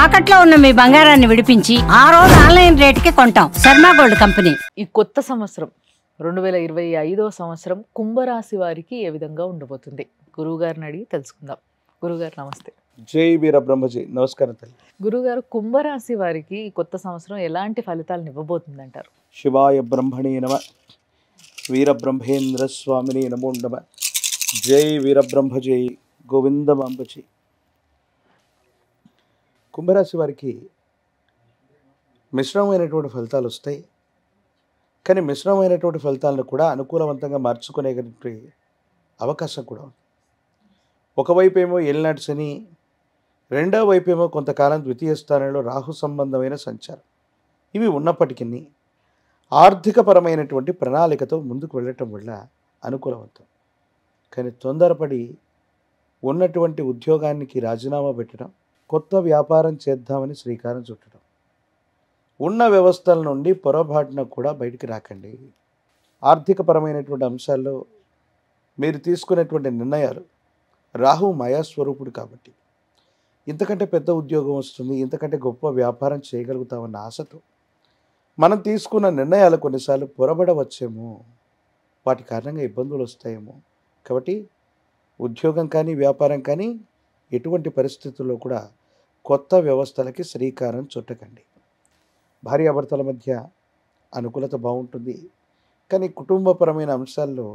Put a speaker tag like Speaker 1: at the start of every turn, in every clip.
Speaker 1: తాకట్లో ఉన్న మీ బంగారాన్ని విడిపించి ఆ రోజు ఆన్లైన్ రేటుకి కొంటాం. Sharma gold company.
Speaker 2: ఈ కొత్త సంవత్సరం 2025వ సంవత్సరం కుంభరాశి వారికి ఏ విధంగా ఉండబోతుంది? గురువుగారిని అడిగి తెలుసుకుందాం. గురుగారు నమస్తే.
Speaker 3: జై వీరబ్రహ్మజీ. నమస్కారం తల్లి.
Speaker 2: గురుగారు, కుంభరాశి వారికి ఈ కొత్త సంవత్సరం ఎలాంటి ఫలితాలను ఇవ్వబోతుంది అంటారు?
Speaker 3: శివాయ బ్రహ్మణే నమ, వీరబ్రహ్మేంద్ర స్వామిని నమో నమ. జై వీరబ్రహ్మ జై గోవిందమాంబజీ. కుంభరాశి వారికి మిశ్రమమైనటువంటి ఫలితాలు వస్తాయి. కానీ మిశ్రమమైనటువంటి ఫలితాలను కూడా అనుకూలవంతంగా మార్చుకునేటువంటి అవకాశం కూడా ఉంది. ఒకవైపు ఏమో ఏలినాటి శని, రెండవ వైపు ఏమో కొంతకాలం ద్వితీయ స్థానంలో రాహు సంబంధమైన సంచారం. ఇవి ఉన్నప్పటికీ ఆర్థికపరమైనటువంటి ప్రణాళికతో ముందుకు వెళ్ళటం వల్ల అనుకూలవంతం. కానీ తొందరపడి ఉన్నటువంటి ఉద్యోగానికి రాజీనామా పెట్టడం, కొత్త వ్యాపారం చేద్దామని శ్రీకారం చుట్టడం, ఉన్న వ్యవస్థల నుండి పొరపాటున కూడా బయటికి రాకండి. ఆర్థికపరమైనటువంటి అంశాల్లో మీరు తీసుకునేటువంటి నిర్ణయాలు, రాహు మాయాస్వరూపుడు కాబట్టి ఇంతకంటే పెద్ద ఉద్యోగం వస్తుంది, ఇంతకంటే గొప్ప వ్యాపారం చేయగలుగుతామన్న ఆశతో మనం తీసుకున్న నిర్ణయాలు కొన్నిసార్లు పొరబడవచ్చేమో, వాటి కారణంగా ఇబ్బందులు వస్తాయేమో. కాబట్టి ఉద్యోగం కానీ వ్యాపారం కానీ ఎటువంటి పరిస్థితుల్లో కూడా కొత్త వ్యవస్థలకి శ్రీకారం చుట్టకండి. భార్యాభర్తల మధ్య అనుకూలత బాగుంటుంది. కానీ కుటుంబపరమైన అంశాల్లో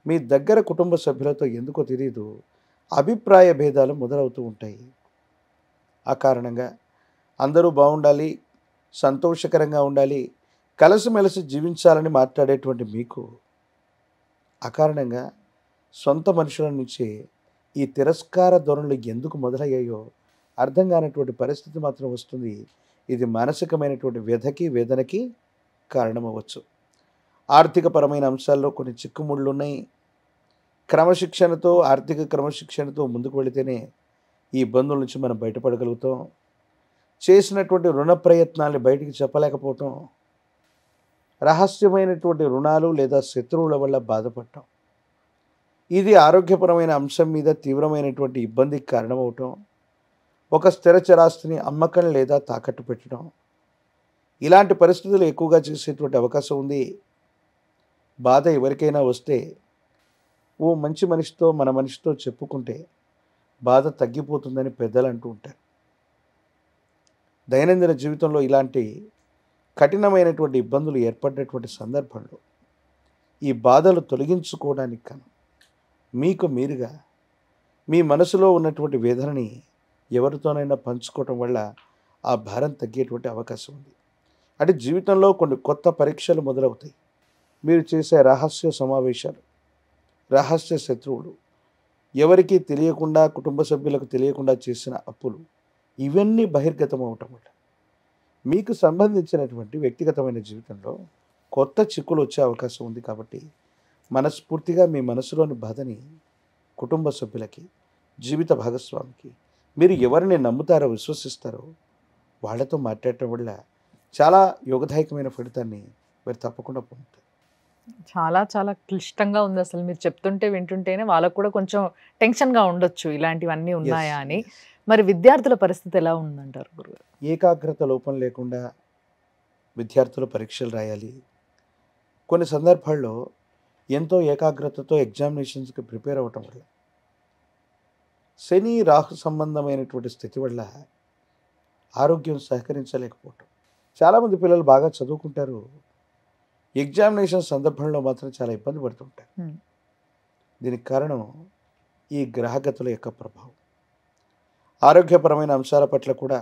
Speaker 3: మీ దగ్గర కుటుంబ సభ్యులతో ఎందుకో తెలియదు అభిప్రాయ భేదాలు మొదలవుతూ ఉంటాయి. ఆ కారణంగా అందరూ బాగుండాలి, సంతోషకరంగా ఉండాలి, కలిసిమెలిసి జీవించాలని మాట్లాడేటువంటి మీకు అకారణంగా సొంత మనుషుల నుంచి ఈ తిరస్కార ధోరణులు ఎందుకు మొదలయ్యాయో అర్థం కానటువంటి పరిస్థితి మాత్రం వస్తుంది. ఇది మానసికమైనటువంటి వ్యధకి, వేదనకి కారణమవ్వచ్చు. ఆర్థికపరమైన అంశాల్లో కొన్ని చిక్కుముళ్ళు ఉన్నాయి. క్రమశిక్షణతో, ఆర్థిక క్రమశిక్షణతో ముందుకు వెళితేనే ఈ ఇబ్బందుల నుంచి మనం బయటపడగలుగుతాం. చేసినటువంటి రుణ ప్రయత్నాల్ని బయటికి చెప్పలేకపోవటం, రహస్యమైనటువంటి రుణాలు లేదా శత్రువుల వల్ల బాధపడటం, ఇది ఆరోగ్యపరమైన అంశం మీద తీవ్రమైనటువంటి ఇబ్బందికి కారణమవటం, ఒక స్థిర చరాస్తిని అమ్మకం లేదా తాకట్టు పెట్టడం, ఇలాంటి పరిస్థితులు ఎక్కువగా చేసేటువంటి అవకాశం ఉంది. బాధ ఎవరికైనా వస్తే ఓ మంచి మనిషితో, మన మనిషితో చెప్పుకుంటే బాధ తగ్గిపోతుందని పెద్దలు అంటూ ఉంటారు. దైనందిన జీవితంలో ఇలాంటి కఠినమైనటువంటి ఇబ్బందులు ఏర్పడినటువంటి సందర్భంలో ఈ బాధలు తొలగించుకోవడానికి కాను మీకు మీరుగా మీ మనసులో ఉన్నటువంటి వేదనని ఎవరితోనైనా పంచుకోవటం వల్ల ఆ భారం తగ్గేటువంటి అవకాశం ఉంది. అంటే జీవితంలో కొన్ని కొత్త పరీక్షలు మొదలవుతాయి. మీరు చేసే రహస్య సమావేశాలు, రహస్య శత్రువులు, ఎవరికీ తెలియకుండా, కుటుంబ సభ్యులకు తెలియకుండా చేసిన అప్పులు, ఇవన్నీ బహిర్గతం అవటం వల్ల మీకు సంబంధించినటువంటి వ్యక్తిగతమైన జీవితంలో కొత్త చిక్కులు వచ్చే అవకాశం ఉంది. కాబట్టి మనస్ఫూర్తిగా మీ మనసులోని బాధని కుటుంబ సభ్యులకి, జీవిత భాగస్వామికి, మీరు ఎవరిని నమ్ముతారో, విశ్వసిస్తారో వాళ్ళతో మాట్లాడటం వల్ల చాలా యోగదాయకమైన ఫలితాన్ని మీరు తప్పకుండా పొందుతారు.
Speaker 2: చాలా చాలా క్లిష్టంగా ఉంది. అసలు మీరు చెప్తుంటే వింటుంటేనే వాళ్ళకు కూడా కొంచెం టెన్షన్గా ఉండొచ్చు, ఇలాంటివన్నీ ఉన్నాయా అని. మరి విద్యార్థుల పరిస్థితి ఎలా ఉందంటారు గురుగారు?
Speaker 3: ఏకాగ్రత లోపం లేకుండా విద్యార్థులు పరీక్షలు రాయాలి. కొన్ని సందర్భాల్లో ఎంతో ఏకాగ్రతతో ఎగ్జామినేషన్స్కి ప్రిపేర్ అవ్వటం వల్ల శని రాహు సంబంధమైనటువంటి స్థితి వల్ల ఆరోగ్యం సహకరించలేకపోవటం. చాలామంది పిల్లలు బాగా చదువుకుంటారు, ఎగ్జామినేషన్ సందర్భంలో మాత్రం చాలా ఇబ్బంది పడుతుంటారు. దీనికి కారణం ఈ గ్రహగతుల యొక్క ప్రభావం. ఆరోగ్యపరమైన అంశాల పట్ల కూడా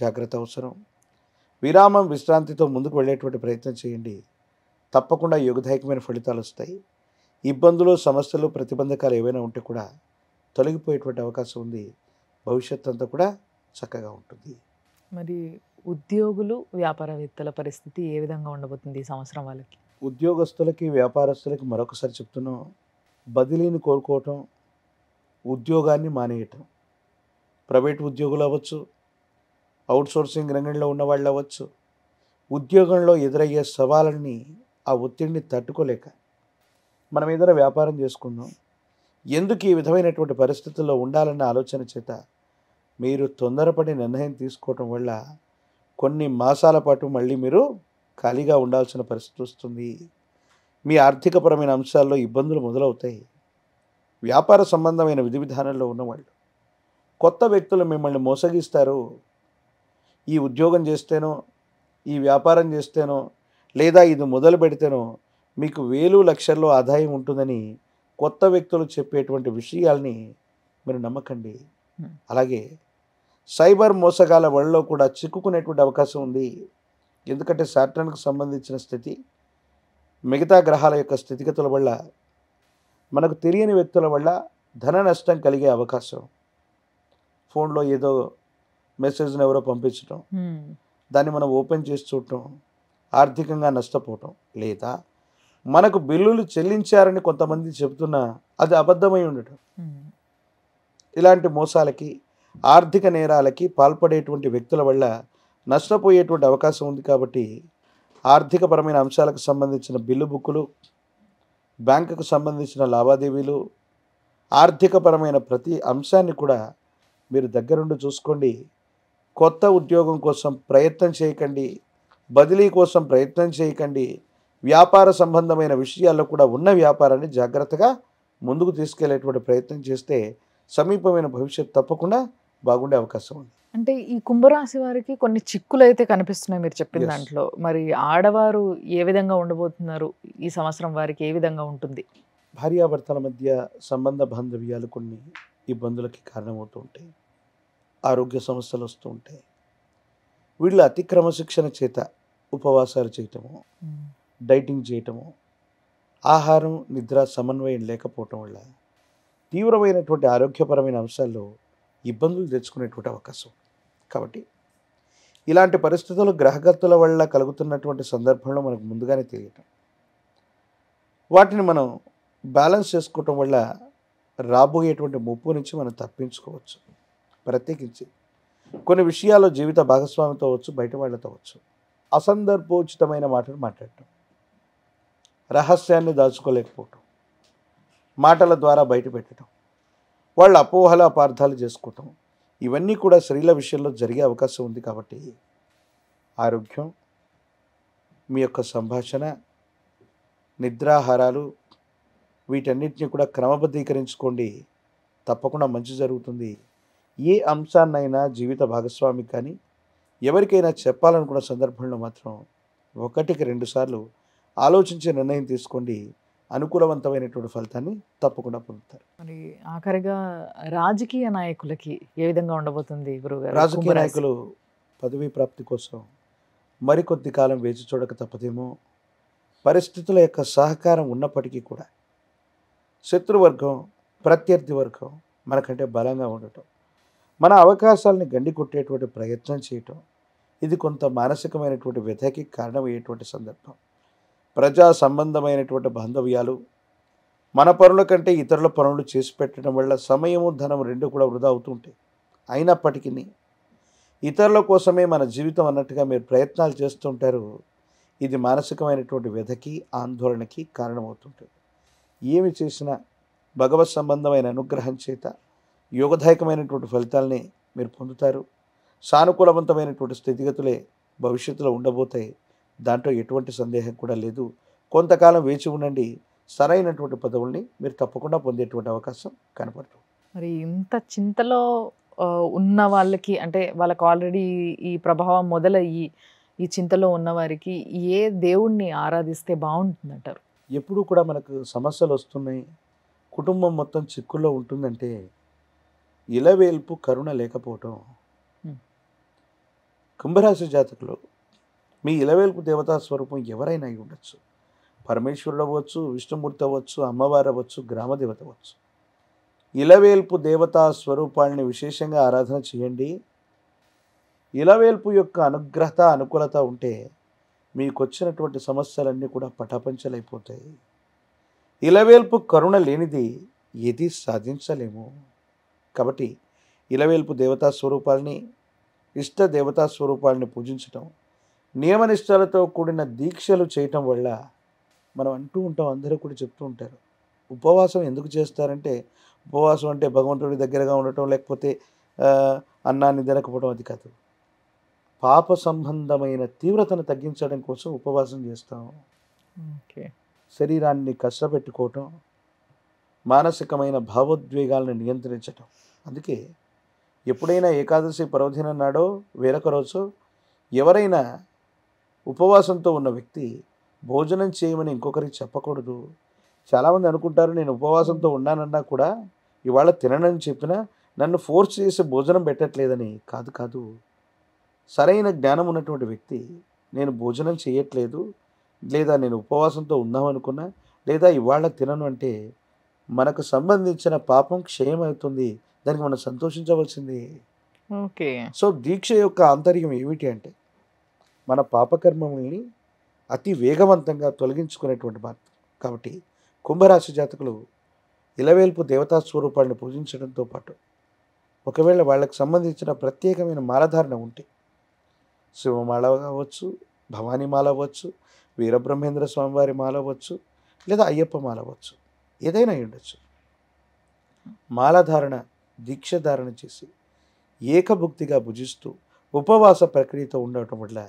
Speaker 3: జాగ్రత్త అవసరం. విరామం, విశ్రాంతితో ముందుకు వెళ్ళేటువంటి ప్రయత్నం చేయండి. తప్పకుండా యోగదాయకమైన ఫలితాలు వస్తాయి. ఇబ్బందులు, సమస్యలు, ప్రతిబంధకాలు ఏవైనా ఉంటే కూడా తొలగిపోయేటువంటి అవకాశం ఉంది. భవిష్యత్తు అంతా కూడా చక్కగా ఉంటుంది.
Speaker 2: మరి ఉద్యోగులు, వ్యాపారవేత్తల పరిస్థితి ఏ విధంగా ఉండబోతుంది ఈ సంవత్సరం వాళ్ళకి?
Speaker 3: ఉద్యోగస్తులకి, వ్యాపారస్తులకి మరొకసారి చెప్తున్నాం, బదిలీని కోరుకోవటం, ఉద్యోగాన్ని మానేయటం. ప్రైవేట్ ఉద్యోగులు అవ్వచ్చు, అవుట్సోర్సింగ్ రంగంలో ఉన్న వాళ్ళు అవ్వచ్చు, ఉద్యోగంలో ఎదురయ్యే సవాళ్ళని, ఆ ఒత్తిడిని తట్టుకోలేక మనం ఏదైనా వ్యాపారం చేసుకుందాం, ఎందుకు ఈ విధమైనటువంటి పరిస్థితుల్లో ఉండాలన్న ఆలోచన చేత మీరు తొందరపడి నిర్ణయం తీసుకోవటం వల్ల కొన్ని మాసాల పాటు మళ్ళీ మీరు ఖాళీగా ఉండాల్సిన పరిస్థితి వస్తుంది. మీ ఆర్థికపరమైన అంశాల్లో ఇబ్బందులు మొదలవుతాయి. వ్యాపార సంబంధమైన విధి విధానాల్లో ఉన్నవాళ్ళు, కొత్త వ్యక్తులు మిమ్మల్ని మోసగిస్తారు. ఈ ఉద్యోగం చేస్తేనో, ఈ వ్యాపారం చేస్తేనో, లేదా ఇది మొదలు పెడితేనో మీకు వేలు లక్షల్లో ఆదాయం ఉంటుందని కొత్త వ్యక్తులు చెప్పేటువంటి విషయాల్ని మీరు నమ్మకండి. అలాగే సైబర్ మోసగాల వలలో కూడా చిక్కుకునేటువంటి అవకాశం ఉంది. ఎందుకంటే సాటర్న్కు సంబంధించిన స్థితి, మిగతా గ్రహాల యొక్క స్థితిగతుల వల్ల, మనకు తెలియని వ్యక్తుల వల్ల ధన నష్టం కలిగే అవకాశం. ఫోన్లో ఏదో మెసేజ్ని ఎవరో పంపించడం, దాన్ని మనం ఓపెన్ చేసి చూడటం, ఆర్థికంగా నష్టపోవటం, లేదా మనకు బిల్లులు చెల్లించారని కొంతమంది చెబుతున్నా అది అబద్ధమై ఉండటం. ఇలాంటి మోసాలకి, ఆర్థిక నేరాలకి పాల్పడేటువంటి వ్యక్తుల వల్ల నష్టపోయేటువంటి అవకాశం ఉంది. కాబట్టి ఆర్థికపరమైన అంశాలకు సంబంధించిన బిల్లు బుక్కులు, బ్యాంకుకు సంబంధించిన లావాదేవీలు, ఆర్థికపరమైన ప్రతి అంశాన్ని కూడా మీరు దగ్గరుండి చూసుకోండి. కొత్త ఉద్యోగం కోసం ప్రయత్నం చేయకండి, బదిలీ కోసం ప్రయత్నం చేయకండి. వ్యాపార సంబంధమైన విషయాల్లో కూడా ఉన్న వ్యాపారాన్ని జాగ్రత్తగా ముందుకు తీసుకెళ్లేటువంటి ప్రయత్నం చేస్తే సమీపమైన భవిష్యత్తు తప్పకుండా బాగుండే అవకాశం ఉంది.
Speaker 2: అంటే ఈ కుంభరాశి వారికి కొన్ని చిక్కులు అయితే కనిపిస్తున్నాయి మీరు చెప్పిన
Speaker 3: Yes.
Speaker 2: దాంట్లో. మరి ఆడవారు ఏ విధంగా ఉండబోతున్నారు? ఈ సంవత్సరం వారికి ఏ విధంగా ఉంటుంది?
Speaker 3: భార్యాభర్తల మధ్య సంబంధ బాంధవ్యాలు కొన్ని ఇబ్బందులకి కారణమవుతూ ఉంటాయి. ఆరోగ్య సమస్యలు వస్తూ ఉంటాయి. వీళ్ళ అతి క్రమశిక్షణ చేత ఉపవాసాలు చేయటము, డైటింగ్ చేయటము, ఆహారం నిద్ర సమన్వయం లేకపోవటం వల్ల తీవ్రమైనటువంటి ఆరోగ్యపరమైన అంశాల్లో ఇబ్బందులు తెచ్చుకునేటువంటి అవకాశం. కాబట్టి ఇలాంటి పరిస్థితులు గ్రహగతుల వల్ల కలుగుతున్నటువంటి సందర్భంలో మనకు ముందుగానే తెలియటం, వాటిని మనం బ్యాలెన్స్ చేసుకోవటం వల్ల రాబోయేటువంటి ముప్పు నుంచి మనం తప్పించుకోవచ్చు. ప్రత్యేకించి కొన్ని విషయాల్లో జీవిత భాగస్వామితో అవచ్చు, బయట వాళ్ళతో అవచ్చు, అసందర్భోచితమైన మాటలు మాట్లాడటం, రహస్యాన్ని దాచుకోలేకపోవటం, మాటల ద్వారా బయట పెట్టడం, వాళ్ళ అపోహలు అపార్థాలు చేసుకోవటం, ఇవన్నీ కూడా స్త్రీల విషయంలో జరిగే అవకాశం ఉంది. కాబట్టి ఆరోగ్యం, మీ యొక్క సంభాషణ, నిద్రాహారాలు, వీటన్నిటిని కూడా క్రమబద్ధీకరించుకోండి. తప్పకుండా మంచి జరుగుతుంది. ఏ అంశాన్నైనా జీవిత భాగస్వామికి కానీ ఎవరికైనా చెప్పాలనుకున్న సందర్భంలో మాత్రం 1కి 2 సార్లు ఆలోచించే నిర్ణయం తీసుకోండి. అనుకూలవంతమైనటువంటి ఫలితాన్ని తప్పకుండా పొందుతారు.
Speaker 2: మరి ఆఖరిగా రాజకీయ నాయకులకి ఏ విధంగా ఉండబోతుంది గురుగారు?
Speaker 3: రాజకీయ
Speaker 2: కుంభరాశి.
Speaker 3: నాయకులు పదవీ ప్రాప్తి కోసం మరికొద్ది కాలం వేచి చూడక తప్పదేమో. పరిస్థితుల యొక్క సహకారం ఉన్నప్పటికీ కూడా శత్రువర్గం, ప్రత్యర్థి వర్గం మనకంటే బలంగా ఉండటం, మన అవకాశాలని గండి కొట్టేటువంటి ప్రయత్నం చేయటం, ఇది కొంత మానసికమైనటువంటి వ్యధకి కారణమయ్యేటువంటి సందర్భం. ప్రజా సంబంధమైనటువంటి బాంధవ్యాలు, మన పనుల కంటే ఇతరుల పనులు చేసి పెట్టడం వల్ల సమయము, ధనం రెండు కూడా వృధా అవుతుంటాయి. అయినప్పటికీ ఇతరుల కోసమే మన జీవితం అన్నట్టుగా మీరు ప్రయత్నాలు చేస్తుంటారు. ఇది మానసికమైనటువంటి వ్యధకి, ఆందోళనకి కారణమవుతుంటుంది. ఏమి చేసినా భగవత్ సంబంధమైన అనుగ్రహం చేత యోగదాయకమైనటువంటి ఫలితాలని మీరు పొందుతారు. సానుకూలవంతమైనటువంటి స్థితిగతులే భవిష్యత్తులో ఉండబోతాయి. దాంట్లో ఎటువంటి సందేహం కూడా లేదు. కొంతకాలం వేచి ఉండండి. సరైనటువంటి పదవుల్ని మీరు తప్పకుండా పొందేటువంటి అవకాశం కనపడుతుంది.
Speaker 2: మరి ఇంత చింతలో ఉన్న వాళ్ళకి, అంటే వాళ్ళకి ఆల్రెడీ ఈ ప్రభావం మొదలయ్యి ఈ చింతలో ఉన్న వారికి ఏ దేవుణ్ణి ఆరాధిస్తే బాగుంటుందంటారు?
Speaker 3: ఎప్పుడూ కూడా మనకు సమస్యలు వస్తున్నాయి, కుటుంబం మొత్తం చిక్కుల్లో ఉంటుందంటే ఇలవేల్పు కరుణ లేకపోవటం. కుంభరాశి జాతకులు మీ ఇలవేల్పు దేవతా స్వరూపం ఎవరైనా అయి ఉండొచ్చు. పరమేశ్వరుడు అవ్వచ్చు, విష్ణుమూర్తి అవ్వచ్చు, అమ్మవారు అవ్వచ్చు, గ్రామదేవత అవ్వచ్చు. ఇలవేల్పు దేవతా స్వరూపాలని విశేషంగా ఆరాధన చేయండి. ఇలవేల్పు యొక్క అనుగ్రహత, అనుకూలత ఉంటే మీకు వచ్చినటువంటి సమస్యలన్నీ కూడా పటాపంచలైపోతాయి. ఇలవేల్పు కరుణ లేనిది ఏది సాధించలేము. కాబట్టి ఇలవేల్పు దేవతా స్వరూపాలని, ఇష్ట దేవతా స్వరూపాలని పూజించటం, నియమనిష్టాలతో కూడిన దీక్షలు చేయటం వల్ల మనం అంటూ ఉంటాం, అందరూ కూడా చెప్తూ ఉంటారు, ఉపవాసం ఎందుకు చేస్తారంటే, ఉపవాసం అంటే భగవంతుడి దగ్గరగా ఉండటం, లేకపోతే అన్నాన్ని తినకపోవడం అది కాదు. పాప సంబంధమైన తీవ్రతను తగ్గించడం కోసం ఉపవాసం చేస్తాం.
Speaker 2: ఓకే.
Speaker 3: శరీరాన్ని కష్టపెట్టుకోవటం, మానసికమైన భావోద్వేగాలను నియంత్రించటం. అందుకే ఎప్పుడైనా ఏకాదశి పర్వదినం నాడో వేరొక రోజు ఎవరైనా ఉపవాసంతో ఉన్న వ్యక్తి భోజనం చేయమని ఇంకొకరికి చెప్పకూడదు. చాలామంది అనుకుంటారు నేను ఉపవాసంతో ఉన్నానన్నా కూడా ఇవాళ తిననని చెప్పినా నన్ను ఫోర్స్ చేసి భోజనం పెట్టట్లేదని. కాదు కాదు. సరైన జ్ఞానం ఉన్నటువంటి వ్యక్తి నేను భోజనం చేయట్లేదు, లేదా నేను ఉపవాసంతో ఉన్నామనుకున్నా, లేదా ఇవాళ తినను అంటే మనకు సంబంధించిన పాపం క్షయమవుతుంది. దానికి మనం సంతోషించవలసింది.
Speaker 2: ఓకే.
Speaker 3: సో దీక్ష యొక్క ఆంతర్యం ఏమిటి అంటే మన పాపకర్మముల్ని అతి వేగవంతంగా తొలగించుకునేటువంటి మార్గం. కాబట్టి కుంభరాశి జాతకులు ఇలవేల్పు దేవతా స్వరూపాలను పూజించడంతో పాటు ఒకవేళ వాళ్ళకి సంబంధించిన ప్రత్యేకమైన మాలధారణ ఉంటే శివమాల అవ్వచ్చు, భవానీమాల అవ్వచ్చు, వీరబ్రహ్మేంద్ర స్వామివారి మాల అవ్వచ్చు, లేదా అయ్యప్ప మాల అవ్వచ్చు, ఏదైనా ఉండొచ్చు. మాలధారణ దీక్షధారణ చేసి ఏకభుక్తిగా భుజిస్తూ ఉపవాస ప్రక్రియతో ఉండటం వల్ల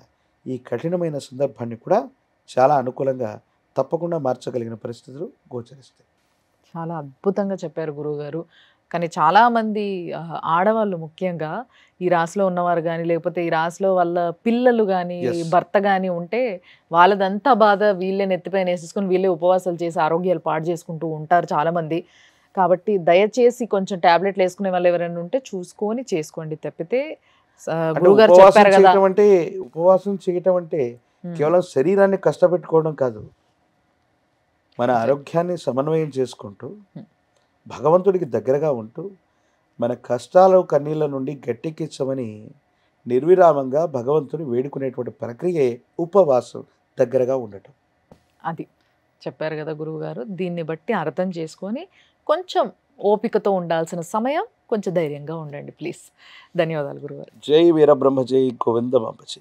Speaker 3: ఈ కఠినమైన సందర్భాన్ని కూడా చాలా అనుకూలంగా తప్పకుండా మార్చగలిగిన పరిస్థితులు గోచరిస్తాయి.
Speaker 2: చాలా అద్భుతంగా చెప్పారు గురువుగారు. కానీ చాలామంది ఆడవాళ్ళు ముఖ్యంగా ఈ రాశిలో ఉన్నవారు కానీ, లేకపోతే ఈ రాశిలో వాళ్ళ పిల్లలు కానీ,
Speaker 3: Yes.
Speaker 2: భర్త కానీ ఉంటే వాళ్ళదంతా బాధ వీళ్ళే నెత్తిపైన వేసేసుకొని వీళ్ళే ఉపవాసాలు చేసి ఆరోగ్యాలు పాడు చేసుకుంటూ ఉంటారు చాలామంది. కాబట్టి దయచేసి కొంచెం టాబ్లెట్లు వేసుకునే వాళ్ళు ఎవరైనా ఉంటే చూసుకొని చేసుకోండి. తప్పితే
Speaker 3: అంటే
Speaker 2: గురువుగారు
Speaker 3: ఉపవాసం
Speaker 2: చెప్పారు కదా.
Speaker 3: చేయటం అంటే కేవలం శరీరాన్ని కష్టపెట్టుకోవడం కాదు. మన ఆరోగ్యాన్ని సమన్వయం చేసుకుంటూ భగవంతుడికి దగ్గరగా ఉంటూ మన కష్టాలు కన్నీళ్ళ నుండి గట్టెక్కించమని నిర్విరామంగా భగవంతుని వేడుకునేటువంటి ప్రక్రియే ఉపవాసం, దగ్గరగా ఉండటం.
Speaker 2: అది చెప్పారు కదా గురువుగారు. దీన్ని బట్టి అర్థం చేసుకొని కొంచెం ఓపికతో ఉండాల్సిన సమయం కొంచెం ధైర్యంగా ఉండండి ప్లీజ్. ధన్యవాదాలు గురుగారు.
Speaker 3: జై వీరబ్రహ్మ, జై గోవింద బాబాజీ.